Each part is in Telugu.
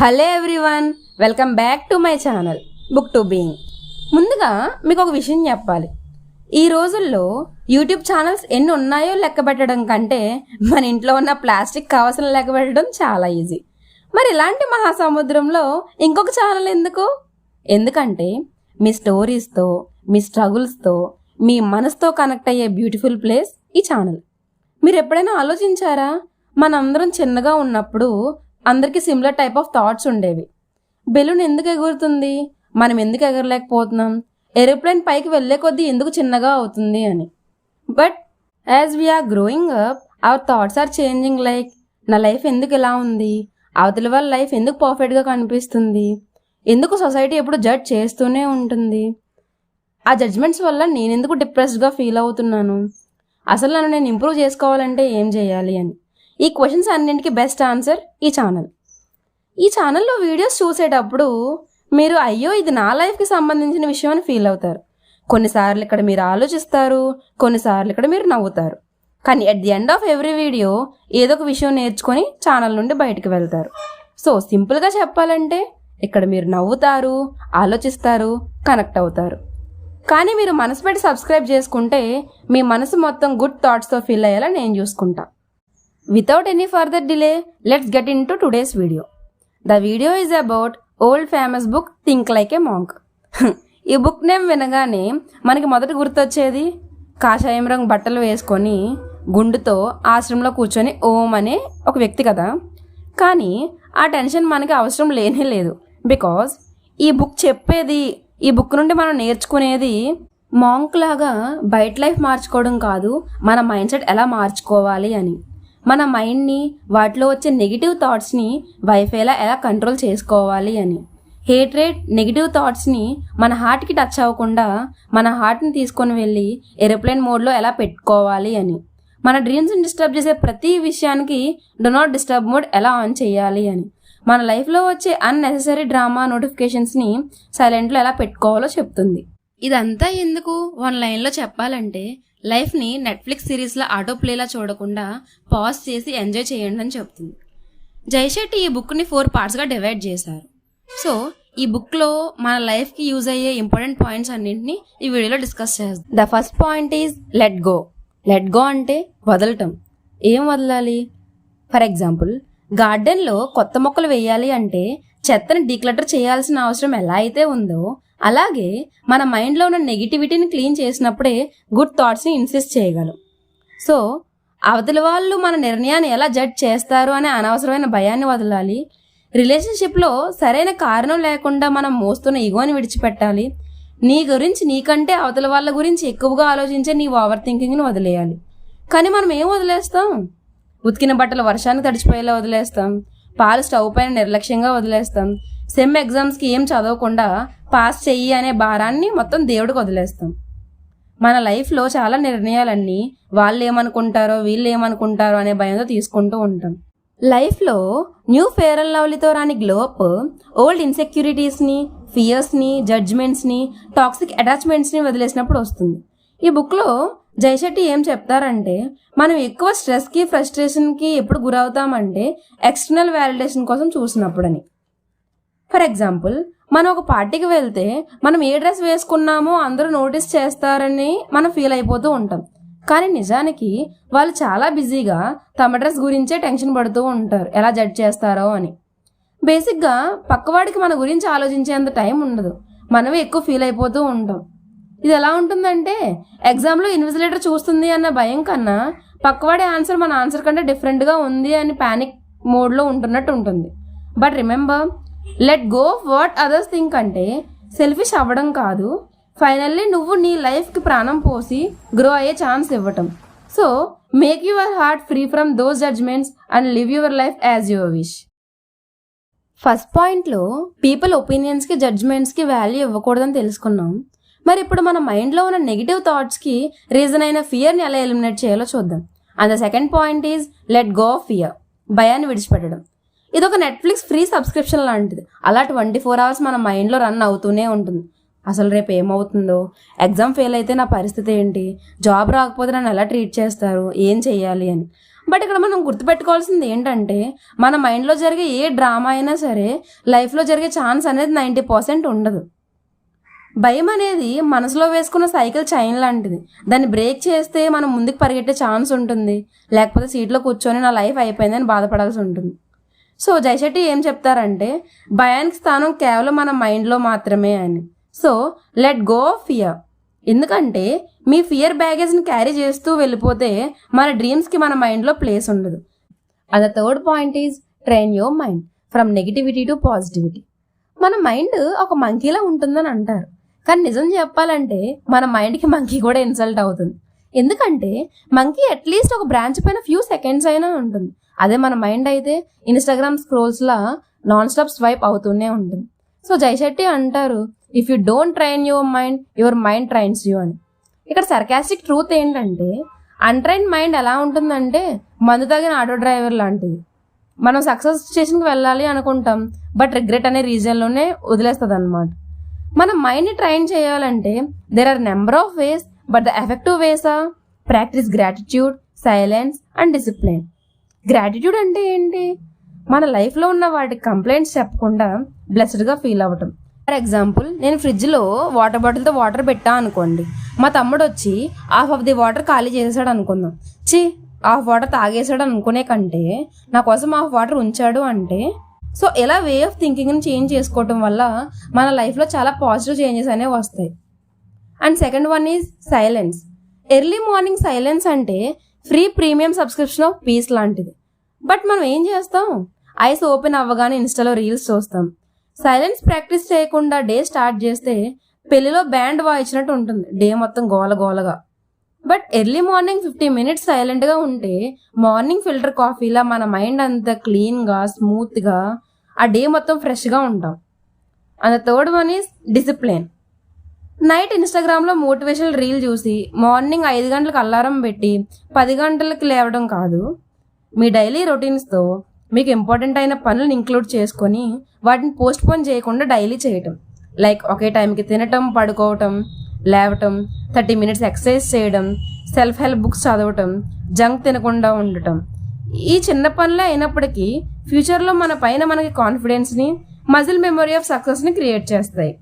Hello everyone, welcome back to my channel book to being. ముందుగా మీకు ఒక విషయం చెప్పాలి. ఈ రోజుల్లో యూట్యూబ్ ఛానల్స్ ఎన్ని ఉన్నాయో లెక్క పెట్టడం కంటే మన ఇంట్లో ఉన్న ప్లాస్టిక్ కవసలు లెక్క పెట్టడం చాలా ఈజీ. మరి ఇలాంటి మహాసముద్రంలో ఇంకొక ఛానల్ ఎందుకు? ఎందుకంటే మీ స్టోరీస్తో, మీ స్ట్రగుల్స్తో, మీ మనసుతో కనెక్ట్ అయ్యే బ్యూటిఫుల్ ప్లేస్ ఈ ఛానల్. మీరు ఎప్పుడైనా ఆలోచించారా? మనందరం చిన్నగా ఉన్నప్పుడు అందరికీ సిమిలర్ టైప్ ఆఫ్ థాట్స్ ఉండేవి. బెలూన్ ఎందుకు ఎగురుతుంది, మనం ఎందుకు ఎగరలేకపోతున్నాం, ఏరోప్లేన్ పైకి వెళ్ళే కొద్దీ ఎందుకు చిన్నగా అవుతుంది అని. But as we're growing up our thoughts are changing. Like, నా లైఫ్ ఎందుకు ఇలా ఉంది, అవతల వాళ్ళ లైఫ్ ఎందుకు పర్ఫెక్ట్గా కనిపిస్తుంది, ఎందుకు సొసైటీ ఎప్పుడు జడ్జ్ చేస్తూనే ఉంటుంది, ఆ జడ్జ్మెంట్స్ వల్ల నేను ఎందుకు డిప్రెస్డ్గా ఫీల్ అవుతున్నాను, అసలు నన్ను నేను ఇంప్రూవ్ చేసుకోవాలంటే ఏం చేయాలి అని. ఈ క్వశ్చన్స్ అన్నింటికి బెస్ట్ ఆన్సర్ ఈ ఛానల్. ఈ ఛానల్లో వీడియోస్ చూసేటప్పుడు మీరు అయ్యో ఇది నా లైఫ్కి సంబంధించిన విషయం అని ఫీల్ అవుతారు. కొన్నిసార్లు ఇక్కడ మీరు ఆలోచిస్తారు, కొన్నిసార్లు ఇక్కడ మీరు నవ్వుతారు. కానీ at the end of every video ఏదో ఒక విషయం నేర్చుకొని ఛానల్ నుండి బయటకు వెళ్తారు. సో సింపుల్గా చెప్పాలంటే ఇక్కడ మీరు నవ్వుతారు, ఆలోచిస్తారు, కనెక్ట్ అవుతారు. కానీ మీరు మనసు పెట్టి సబ్స్క్రైబ్ చేసుకుంటే మీ మనసు మొత్తం గుడ్ థాట్స్తో ఫీల్ అయ్యేలా నేను చూసుకుంటా. Without any further delay, let's get into today's video. The video is about old famous book Think Like a Monk. ఈ బుక్ నేమ్ వినగానే మనకి మొదట గుర్తొచ్చేది కాషాయం రంగు బట్టలు వేసుకొని గుండుతో ఆశ్రమంలో కూర్చొని ఓం అనే ఒక వ్యక్తి కదా. కానీ ఆ టెన్షన్ మనకి అవసరం లేనే లేదు. బికాజ్ ఈ బుక్ చెప్పేది, ఈ బుక్ నుండి మనం నేర్చుకునేది మాంక్ లాగా బయట లైఫ్ మార్చుకోవడం కాదు, మన మైండ్ సెట్ ఎలా మార్చుకోవాలి అని. మన మైండ్ని, వాటిలో వచ్చే నెగిటివ్ థాట్స్ని వైఫైలా ఎలా కంట్రోల్ చేసుకోవాలి అని. హేట్రేట్, నెగిటివ్ థాట్స్ని మన హార్ట్కి టచ్ అవ్వకుండా మన హార్ట్ని తీసుకొని వెళ్ళి ఏరోప్లేన్ మోడ్లో ఎలా పెట్టుకోవాలి అని. మన డ్రీమ్స్ని డిస్టర్బ్ చేసే ప్రతి విషయానికి డో నాట్ డిస్టర్బ్ మోడ్ ఎలా ఆన్ చేయాలి అని. మన లైఫ్లో వచ్చే అన్నెసెసరీ డ్రామా నోటిఫికేషన్స్ని సైలెంట్లో ఎలా పెట్టుకోవాలో చెప్తుంది. ఇదంతా ఎందుకు వన్ లైన్లో చెప్పాలంటే, లైఫ్ని నెట్ఫ్లిక్స్ సిరీస్లో ఆటో ప్లేలా చూడకుండా పాజ్ చేసి ఎంజాయ్ చేయండి అని చెప్తుంది. జైశెట్టి ఈ బుక్ని 4 పార్ట్స్గా డివైడ్ చేశారు. సో ఈ బుక్లో మన లైఫ్కి యూజ్ అయ్యే ఇంపార్టెంట్ పాయింట్స్ అన్నింటినీ ఈ వీడియోలో డిస్కస్ చేస్తాం. The first point is let go. Let go అంటే వదలటం. ఏం వదలాలి? ఫర్ ఎగ్జాంపుల్, గార్డెన్లో కొత్త మొక్కలు వేయాలి అంటే చెత్తని డీక్లటర్ చేయాల్సిన అవసరం ఎలా అయితే ఉందో, అలాగే మన మైండ్లో ఉన్న నెగిటివిటీని క్లీన్ చేసినప్పుడే గుడ్ థాట్స్ని ఇన్సిస్ట్ చేయగలం. సో అవతల వాళ్ళు మన నిర్ణయాన్ని ఎలా జడ్జ్ చేస్తారు అనే అనవసరమైన భయాన్ని వదలాలి. రిలేషన్షిప్లో సరైన కారణం లేకుండా మనం మోస్తున్న ఈగోని విడిచిపెట్టాలి. నీ గురించి నీకంటే అవతల వాళ్ళ గురించి ఎక్కువగా ఆలోచించే నీ ఓవర్ థింకింగ్ని వదిలేయాలి. కానీ మనం ఏం వదిలేస్తాం? ఉతికిన బట్టలు వర్షానికి తడిచిపోయేలా వదిలేస్తాం, పాలు స్టవ్ పైన నిర్లక్ష్యంగా వదిలేస్తాం, సెమ్ ఎగ్జామ్స్కి ఏం చదవకుండా పాస్ చెయ్యి అనే భారాన్ని మొత్తం దేవుడికి వదిలేస్తాం. మన లైఫ్లో చాలా నిర్ణయాలన్నీ వాళ్ళు ఏమనుకుంటారో, వీళ్ళు ఏమనుకుంటారో అనే భయంతో తీసుకుంటూ ఉంటాం. లైఫ్లో న్యూ ఫెయిర్ అండ్ లవ్లీతో రాని గ్లోప్ ఓల్డ్ ఇన్సెక్యూరిటీస్ని, ఫియర్స్ని, జడ్జ్మెంట్స్ని, టాక్సిక్ అటాచ్మెంట్స్ని వదిలేసినప్పుడు వస్తుంది. ఈ బుక్లో జైశెట్టి ఏం చెప్తారంటే, మనం ఎక్కువ స్ట్రెస్కి, ఫ్రస్ట్రేషన్కి ఎప్పుడు గురవుతామంటే ఎక్స్టర్నల్ వ్యాలిడేషన్ కోసం చూసినప్పుడని. ఫర్ ఎగ్జాంపుల్, మనం ఒక పార్టీకి వెళ్తే మనం ఏ డ్రెస్ వేసుకున్నామో అందరూ నోటీస్ చేస్తారని మనం ఫీల్ అయిపోతూ ఉంటాం. కానీ నిజానికి వాళ్ళు చాలా బిజీగా తమ డ్రెస్ గురించే టెన్షన్ పడుతూ ఉంటారు, ఎలా జడ్జ్ చేస్తారో అని. బేసిక్గా పక్కవాడికి మన గురించి ఆలోచించేంత టైం ఉండదు, మనమే ఎక్కువ ఫీల్ అయిపోతూ ఉంటాం. ఇది ఎలా ఉంటుందంటే, ఎగ్జామ్లో ఇన్విజిలేటర్ చూస్తుంది అన్న భయం కన్నా పక్కవాడి ఆన్సర్ మన ఆన్సర్ కంటే డిఫరెంట్గా ఉంది అని ప్యానిక్ మోడ్లో ఉంటున్నట్టు ఉంటుంది. But remember, let go of what others think అంటే సెల్ఫిష్ అవ్వడం కాదు, ఫైనల్లీ నువ్వు నీ లైఫ్కి ప్రాణం పోసి గ్రో అయ్యే ఛాన్స్ ఇవ్వటం. So make your heart free from those judgments and live your life as your wish. First పాయింట్లో పీపుల్ ఒపీనియన్స్కి, జడ్జ్మెంట్స్కి వాల్యూ ఇవ్వకూడదని తెలుసుకున్నాం. మరి ఇప్పుడు మన మైండ్లో ఉన్న నెగిటివ్ థాట్స్కి రీజన్ అయిన ఫియర్ని ఎలా ఎలిమినేట్ చేయాలో చూద్దాం. And the second point is let go of fear. భయాన్ని విడిచిపెట్టడం. ఇది ఒక నెట్ఫ్లిక్స్ ఫ్రీ సబ్స్క్రిప్షన్ లాంటిది. అలా 24 hours మన మైండ్లో రన్ అవుతూనే ఉంటుంది. అసలు రేపు ఏమవుతుందో, ఎగ్జామ్ ఫెయిల్ అయితే నా పరిస్థితి ఏంటి, జాబ్ రాకపోతే నన్ను ఎలా ట్రీట్ చేస్తారు, ఏం చెయ్యాలి అని. బట్ ఇక్కడ మనం గుర్తుపెట్టుకోవాల్సింది ఏంటంటే మన మైండ్లో జరిగే ఏ డ్రామా అయినా సరే లైఫ్లో జరిగే ఛాన్స్ అనేది 90% ఉండదు. భయం అనేది మనసులో వేసుకున్న సైకిల్ చైన్ లాంటిది. దాన్ని బ్రేక్ చేస్తే మనం ముందుకు పరిగెట్టే ఛాన్స్ ఉంటుంది, లేకపోతే సీట్లో కూర్చొని నా లైఫ్ అయిపోయిందని బాధపడాల్సి ఉంటుంది. సో జయశెట్టి ఏం చెప్తారంటే భయానికి స్థానం కేవలం మన మైండ్లో మాత్రమే అని. So let go of fear. ఎందుకంటే మీ ఫియర్ బ్యాగేజ్ని క్యారీ చేస్తూ వెళ్ళిపోతే మన డ్రీమ్స్కి మన మైండ్లో ప్లేస్ ఉండదు. And the third point is train your mind from negativity to positivity. మన మైండ్ ఒక మంకీలా ఉంటుందని అంటారు, కానీ నిజం చెప్పాలంటే మన మైండ్కి మంకీ కూడా ఇన్సల్ట్ అవుతుంది. ఎందుకంటే మంకీ అట్లీస్ట్ ఒక బ్రాంచ్ పైన ఫ్యూ సెకండ్స్ అయినా ఉంటుంది. అదే మన మైండ్ అయితే ఇన్స్టాగ్రామ్ స్క్రోల్స్లా నాన్ స్టాప్ స్వైప్ అవుతూనే ఉంటుంది. సో జయశెట్టి అంటారు, if you don't train your mind trains you అని. ఇక్కడ సర్కాస్టిక్ ట్రూత్ ఏంటంటే అన్ట్రైన్ మైండ్ ఎలా ఉంటుందంటే మందు తాగిన ఆటో డ్రైవర్ లాంటిది. మనం సక్సెస్ స్టేషన్కి వెళ్ళాలి అనుకుంటాం, బట్ రిగ్రెట్ అనే రీజన్లోనే వదిలేస్తుంది అనమాట. మన మైండ్ని ట్రైన్ చేయాలంటే there are number of ways, but the effective ways are practice gratitude, silence and discipline. Gratitude అంటే ఏంటి? మన లైఫ్లో ఉన్న వాటికి కంప్లైంట్స్ చెప్పకుండా బ్లెస్డ్గా ఫీల్ అవ్వటం. ఫర్ ఎగ్జాంపుల్, నేను ఫ్రిడ్జ్లో వాటర్ బాటిల్తో వాటర్ పెట్టా అనుకోండి, మా తమ్ముడు వచ్చి హాఫ్ ఆఫ్ ది వాటర్ ఖాళీ చేసాడు అనుకుందాం. హాఫ్ వాటర్ తాగేసాడు అనుకునే కంటే నా కోసం హాఫ్ వాటర్ ఉంచాడు అంటే, సో ఇలా వే ఆఫ్ థింకింగ్ని చేంజ్ చేసుకోవటం వల్ల మన లైఫ్లో చాలా పాజిటివ్ చేంజెస్ అనేవి వస్తాయి. And second one is silence. Early morning silence అంటే free premium subscription of peace లాంటిది. బట్ మనం ఏం చేస్తాం? ఐస్ ఓపెన్ అవ్వగానే ఇన్స్టాలో రీల్స్ చూస్తాం. సైలెన్స్ ప్రాక్టీస్ చేయకుండా డే స్టార్ట్ చేస్తే పెళ్లిలో బ్యాండ్ వాయించినట్టు ఉంటుంది, డే మొత్తం గోలగోలగా. బట్ ఎర్లీ మార్నింగ్ 50 minutes సైలెంట్గా ఉంటే మార్నింగ్ ఫిల్టర్ కాఫీలా మన మైండ్ అంతా క్లీన్గా స్మూత్గా ఆ డే మొత్తం ఫ్రెష్గా ఉంటాం. And third one is discipline. Night ఇన్స్టాగ్రామ్లో మోటివేషనల్ రీల్ చూసి మార్నింగ్ 5 గంటలకు అలారం పెట్టి 10 గంటలకు లేవడం కాదు. మీ డైలీ రొటీన్స్తో మీకు ఇంపార్టెంట్ అయిన పనులను ఇంక్లూడ్ చేసుకొని వాటిని పోస్ట్పోన్ చేయకుండా డైలీ చేయటం. లైక్ ఒకే టైంకి తినటం, పడుకోవటం, లేవటం, 30 minutes ఎక్సర్సైజ్ చేయడం, సెల్ఫ్ హెల్ప్ బుక్స్ చదవటం, జంక్ తినకుండా ఉండటం. ఈ చిన్న పనులే అయినప్పటికీ ఫ్యూచర్లో మన పైన మనకి కాన్ఫిడెన్స్ని, మజిల్ మెమొరీ ఆఫ్ సక్సెస్ని క్రియేట్ చేస్తాయి.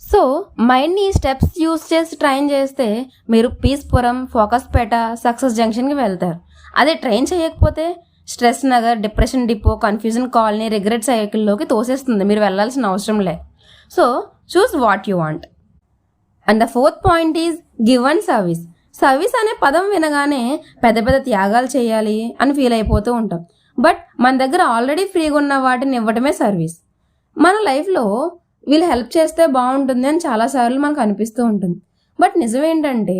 సో మైండ్ని ఈ స్టెప్స్ యూస్ చేసి ట్రైన్ చేస్తే మీరు పీస్పురం, ఫోకస్ పేట, సక్సెస్ జంక్షన్కి వెళ్తారు. అదే ట్రైన్ చేయకపోతే స్ట్రెస్ నగర్, depression depot, confusion colony, regret సైకిల్లోకి తోసేస్తుంది. మీరు వెళ్ళాల్సిన అవసరం లే. So choose what you want. And the fourth point is give and service. Service అనే పదం వినగానే పెద్ద పెద్ద త్యాగాలు చేయాలి అని ఫీల్ అయిపోతూ ఉంటాం. బట్ మన దగ్గర ఆల్రెడీ ఫ్రీగా ఉన్న వాటిని ఇవ్వటమే సర్వీస్. మన లైఫ్లో వీళ్ళు హెల్ప్ చేస్తే బాగుంటుంది అని చాలాసార్లు మనకు అనిపిస్తూ ఉంటుంది. బట్ నిజం ఏంటంటే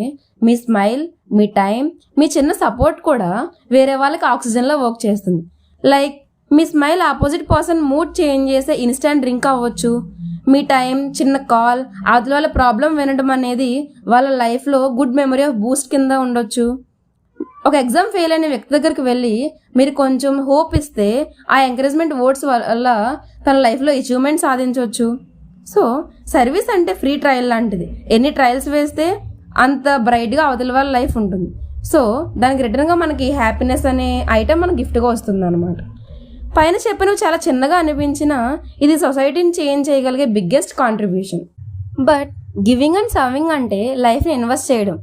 మీ స్మైల్, మీ టైం, మీ చిన్న సపోర్ట్ కూడా వేరే వాళ్ళకి ఆక్సిజన్లో వర్క్ చేస్తుంది. లైక్ మీ smile opposite person mood change చేసే ఇన్స్టెంట్ డ్రింక్ అవ్వచ్చు. మీ టైం, చిన్న కాల్, అవతల వాళ్ళ ప్రాబ్లం వినడం అనేది వాళ్ళ లైఫ్లో గుడ్ మెమరీ ఆఫ్ బూస్ట్ కింద ఉండొచ్చు. ఒక ఎగ్జామ్ ఫెయిల్ అయిన వ్యక్తి దగ్గరికి వెళ్ళి మీరు కొంచెం హోప్ ఇస్తే ఆ ఎంకరేజ్మెంట్ వర్డ్స్ వల్ల తన లైఫ్లో అచీవ్మెంట్ సాధించవచ్చు. సో సర్వీస్ అంటే ఫ్రీ ట్రయల్ లాంటిది. ఎన్ని ట్రయల్స్ వేస్తే అంత బ్రైట్గా అవతల వాళ్ళ లైఫ్ ఉంటుంది. సో దానికి రిటర్న్గా మనకి హ్యాపీనెస్ అనే ఐటమ్ మనకు గిఫ్ట్గా వస్తుంది అనమాట. పైన చెప్పినవి చాలా చిన్నగా అనిపించినా ఇది సొసైటీని చేంజ్ చేయగలిగే biggest contribution. But giving and serving అంటే లైఫ్ని ఇన్వెస్ట్ చేయడం.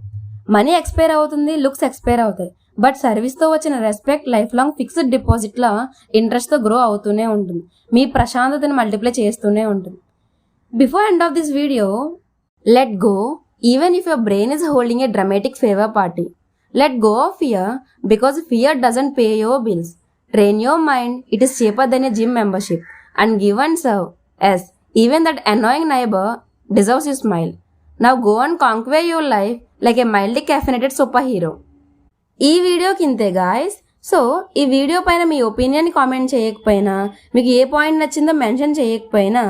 మనీ ఎక్స్పైర్ అవుతుంది, లుక్స్ ఎక్స్పైర్ అవుతాయి, బట్ సర్వీస్తో వచ్చిన రెస్పెక్ట్ లైఫ్ లాంగ్ ఫిక్స్డ్ డిపాజిట్లా ఇంట్రెస్ట్తో గ్రో అవుతూనే ఉంటుంది. మీ ప్రశాంతతని మల్టిప్లై చేస్తూనే ఉంటుంది. Before end of this video, let go even if your brain is holding a dramatic favor party. Let go of fear because fear doesn't pay your bills. Train your mind, it is cheaper than a gym membership. And give and serve. Yes, even that annoying neighbor deserves your smile. Now go and conquer your life like a mildly caffeinated superhero. ఈ వీడియోకి ఇంతే గాయస్. సో ఈ వీడియో పైన మీ ఒపీనియన్ని కామెంట్ చేయకపోయినా, మీకు ఏ పాయింట్ నచ్చిందో మెన్షన్ చేయకపోయినా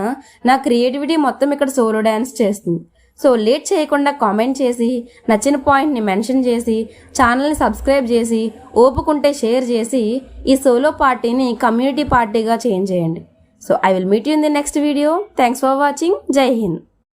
నా క్రియేటివిటీ మొత్తం ఇక్కడ సోలో డ్యాన్స్ చేస్తుంది. సో లేట్ చేయకుండా కామెంట్ చేసి నచ్చిన పాయింట్ని మెన్షన్ చేసి ఛానల్ని సబ్స్క్రైబ్ చేసి ఓపుకుంటే షేర్ చేసి ఈ సోలో పార్టీని కమ్యూనిటీ పార్టీగా చేంజ్ చేయండి. So I will meet you in the next video. Thanks for watching. జై హింద్.